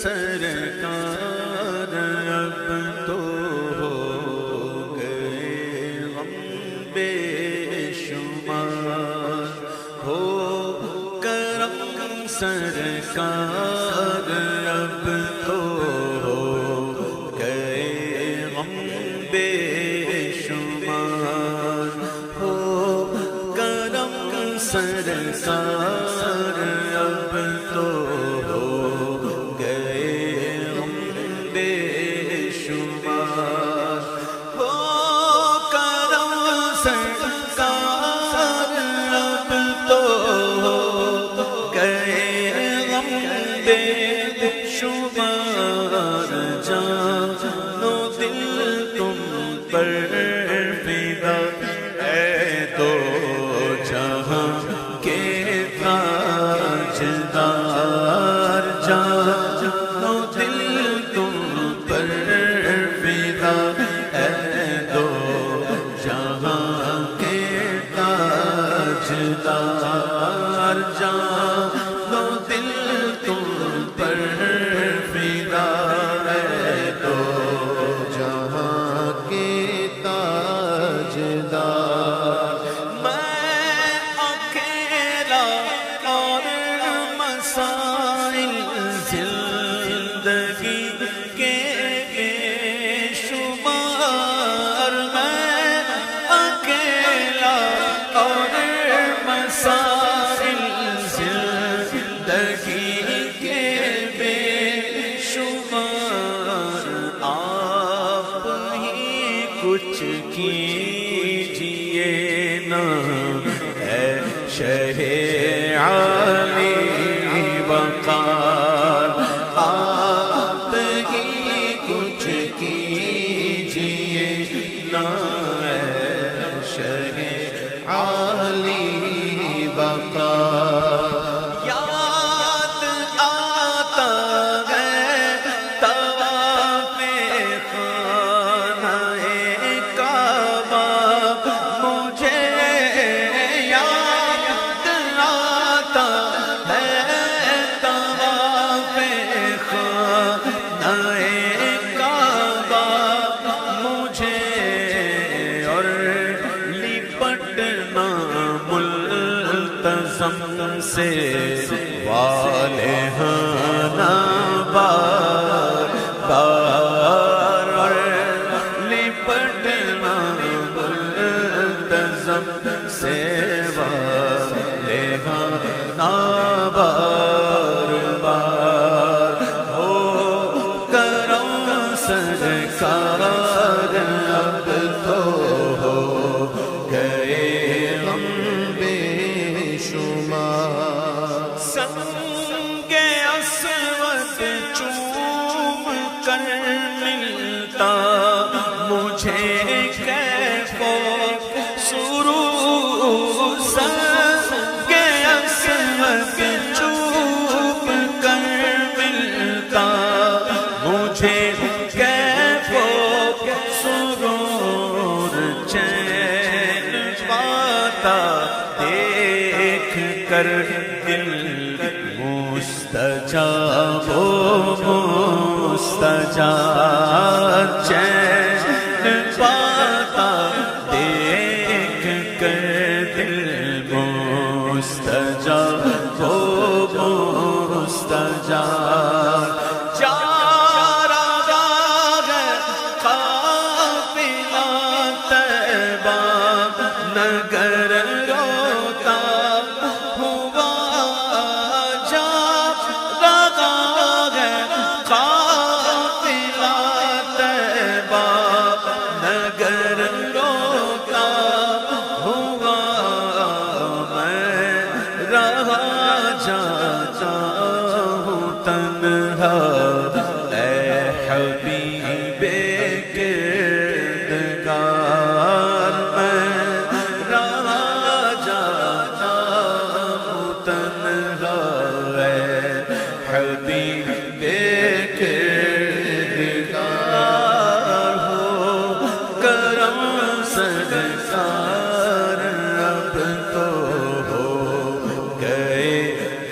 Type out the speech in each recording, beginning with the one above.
سرکار اب تو ہو گئے غم بے شمار، ہو کرم سرکار اب تو ہو گئے غم بے شمار، ہو کرم سرکار اب تو ہو گئے غم بے شمار، ہو کرم سرکار اب تو ہو گئے غم بے شمار، جانو دل تم پر فدا ہے دو جہاں کے تاجدار، جانو دل تم پر فدا ہے دو جہاں کے تاجدار، جانو دل تم پر فدا ہے دو جہاں کے تاجدار، میں اکیلا اور مسائل زندگی کے بے شمار، میں اکیلا اور مسائل زندگی کے بے شمار، آپ ہی کچھ کیجئے نا اے شہ عالی وقار، آپ ہی کچھ کیجئے نا اے شہ عالی وقار، یاد آتا ہے طواف خانہ کعبہ، مجھے یاد آتا ہے طواف خانہ کعبہ، مجھے اور لپٹنا ملتزم سے والہانہ بار بار، اور لپٹنا ملتزم سے والہانہ بار بار، ہو کرم سرکار اب تو ہو گئے غم بے شمار، سنگ اسود چوم کر ملتا مجھے کیف و سرور، سنگ اسود چوم کر ملتا مجھے کیف و سرور، چین پاتا دیکھ کر دل مستجاب و مستجاب، چین پاتا دیکھ کر دل مستجاب و مستجاب، چارہ راہ قافلہ طیبہ نگر روتا ہوا جا رہا ہے، قافلہ طیبہ نگر روتا ہوا، میں رہا جاتا ہوں تنہا اے حبیب کردگار، میں رہا جاتا ہوں تنہا اے حبیب کردگار، ہو کرم سرکار اب تو ہو گئے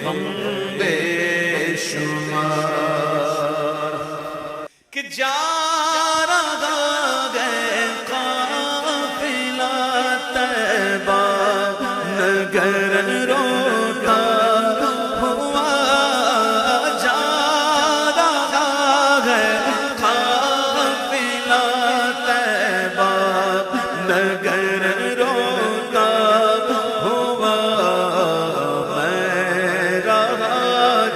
غم بے شمار۔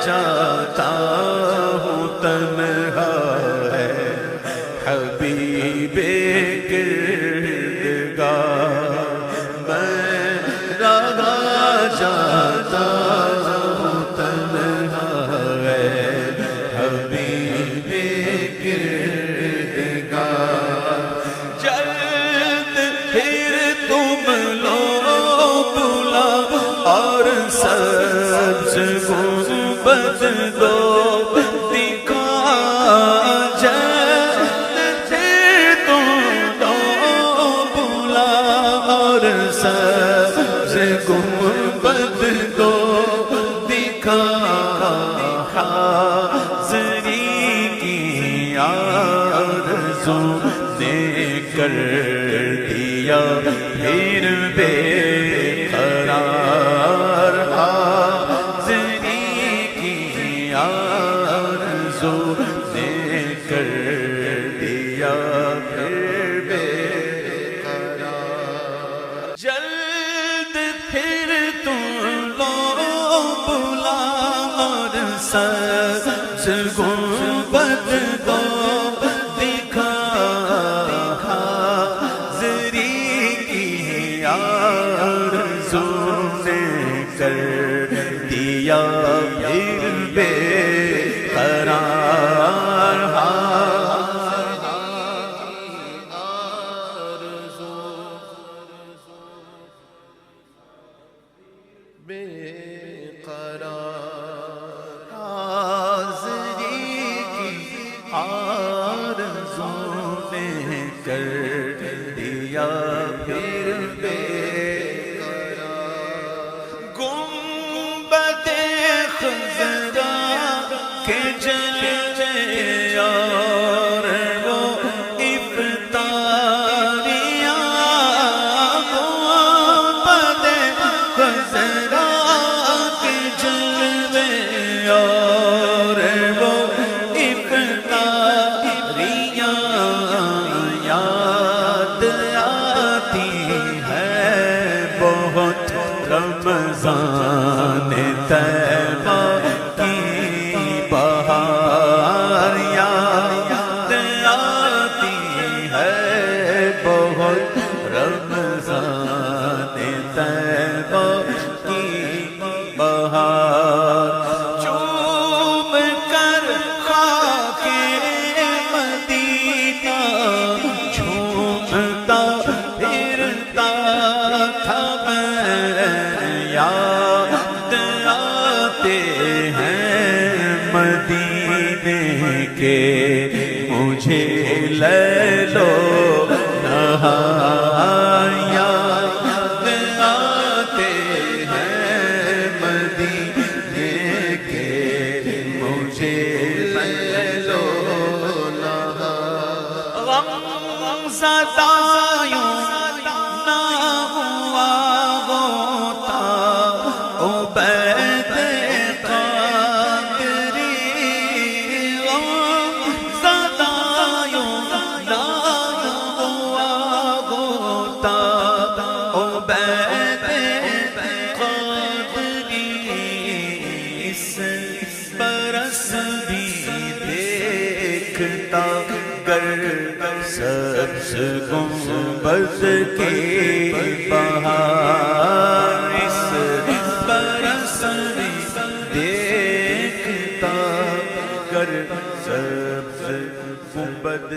جاتا ہوں تنہا ہے حبیب کردگار میں رہا جاتا ہوں تنہا ہے حبیب کردگار جلد پھر تم لو بلا اور سبز گنبد دو دکھا جلد پھر تم لو بلا اور سبز گنبد دو دکھا حاضری کی آرزو نے کر دیا پھر بے قرار حاضری کی آرزو نے کر دیا پھر بے قرار جلد پھر تم لو بلا اور سبز گنبد دو دکھا حاضری کی آرزو نے کر دیا پھر بے قرار آرزو بے قرار حاضری کی آرزو نے کر دیا پھر بے قرار گنبد خضرا کے جلوے اور وہ افطاریاں گنبد خضرا کے جلوے اور وہ افطاریاں یاد آتی ہے بہت رمضان طیبہ کی بہار یاد آتی ہے بہت رمضان طیبہ کی بہار چوم کر خاک مدینہ جھومتا پھرتا تھا میں یاد آتے ہیں مدینے کے مجھے لیلو نہار یاد آتے ہیں مدینے کے مجھے لیلو نہار غم زدایوں نہ ہوا ہوتا عبید قادری غم زدایوں نہ ہوا ہوتا عبید قادری اس برس بھی دیکھتا گر سبز گنبد کی بہار اس برس بھی دیکھتا گر سبز گنبد